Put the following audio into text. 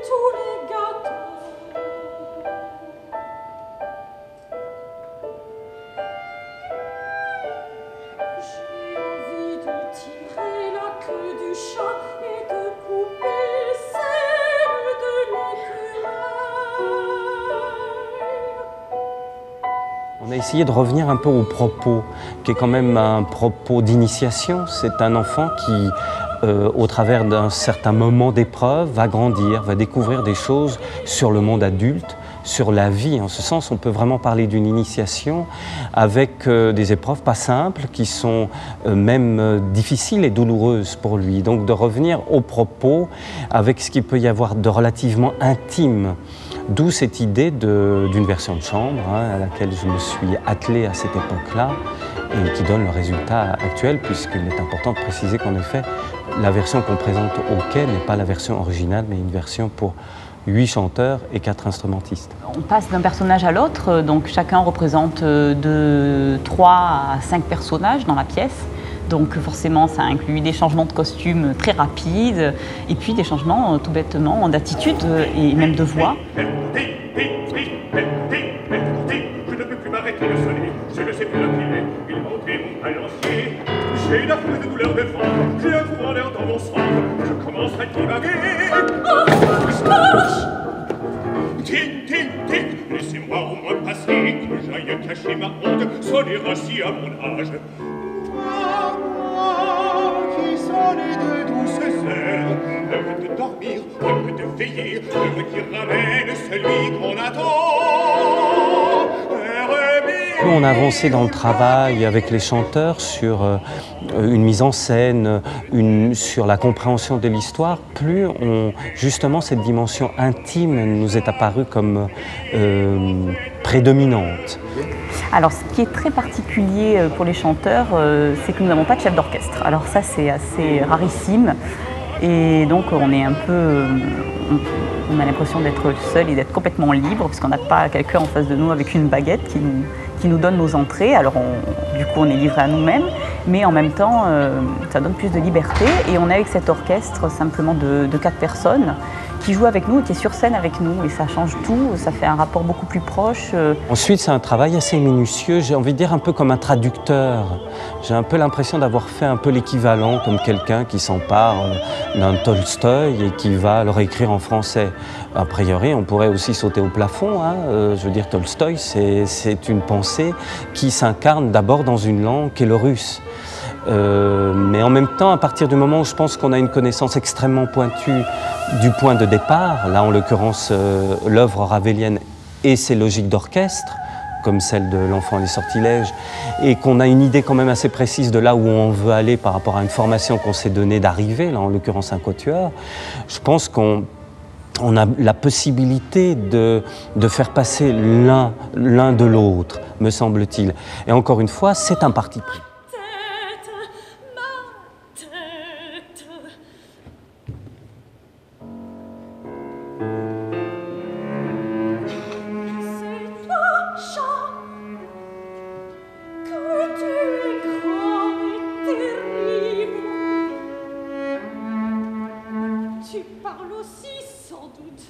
tous les gâteaux. J'ai envie de tirer la queue du chat et de couper celle de l'écureuil. On a essayé de revenir un peu au propos, qui est quand même un propos d'initiation. C'est un enfant qui, au travers d'un certain moment d'épreuve, va grandir, va découvrir des choses sur le monde adulte, sur la vie. En ce sens, on peut vraiment parler d'une initiation avec des épreuves pas simples, qui sont même difficiles et douloureuses pour lui. Donc de revenir au propos avec ce qu'il peut y avoir de relativement intime. D'où cette idée d'une version de chambre à laquelle je me suis attelé à cette époque-là et qui donne le résultat actuel, puisqu'il est important de préciser qu'en effet, la version qu'on présente au quai n'est pas la version originale, mais une version pour 8 chanteurs et 4 instrumentistes. On passe d'un personnage à l'autre, donc chacun représente de 3 à 5 personnages dans la pièce. Donc forcément, ça inclut des changements de costumes très rapides et puis des changements tout bêtement d'attitude et même de voix. Je ne peux plus m'arrêter de sonner, je ne sais plus lequel il m'a ôté mon balancier. J'ai une affreuse douleur de ventre, j'ai un trou en l'air dans mon sang, je commence à divaguer. Tic, tic, tic, laissez-moi au moins passer, que j'aille cacher ma honte, sonner ainsi à mon âge. Moi qui sonnais de douces heures, heureux de dormir, heureux de veiller, heureux qui ramène celui qu'on attend. Plus on avançait dans le travail avec les chanteurs sur une mise en scène, sur la compréhension de l'histoire, plus justement cette dimension intime nous est apparue comme prédominante. Alors ce qui est très particulier pour les chanteurs, c'est que nous n'avons pas de chef d'orchestre. Alors ça c'est assez rarissime et donc on est un peu... On a l'impression d'être seul et d'être complètement libre parce qu'on n'a pas quelqu'un en face de nous avec une baguette qui nous donne nos entrées. Alors du coup on est livré à nous-mêmes, mais en même temps ça donne plus de liberté et on est avec cet orchestre simplement de 4 personnes qui joue avec nous et qui est sur scène avec nous et ça change tout, ça fait un rapport beaucoup plus proche. Ensuite c'est un travail assez minutieux, j'ai envie de dire un peu comme un traducteur. J'ai un peu l'impression d'avoir fait un peu l'équivalent comme quelqu'un qui s'empare d'un Tolstoï et qui va le réécrire en français. A priori on pourrait aussi sauter au plafond, je veux dire Tolstoï c'est une pensée qui s'incarne d'abord dans une langue qui est le russe. Mais en même temps, à partir du moment où je pense qu'on a une connaissance extrêmement pointue du point de départ, là en l'occurrence l'œuvre ravélienne et ses logiques d'orchestre, comme celle de L'Enfant et les Sortilèges, et qu'on a une idée quand même assez précise de là où on veut aller par rapport à une formation qu'on s'est donnée d'arriver, là en l'occurrence un quatuor, je pense qu'on a la possibilité de faire passer l'un de l'autre, me semble-t-il. Et encore une fois, c'est un parti pris. Tu parles aussi, sans doute.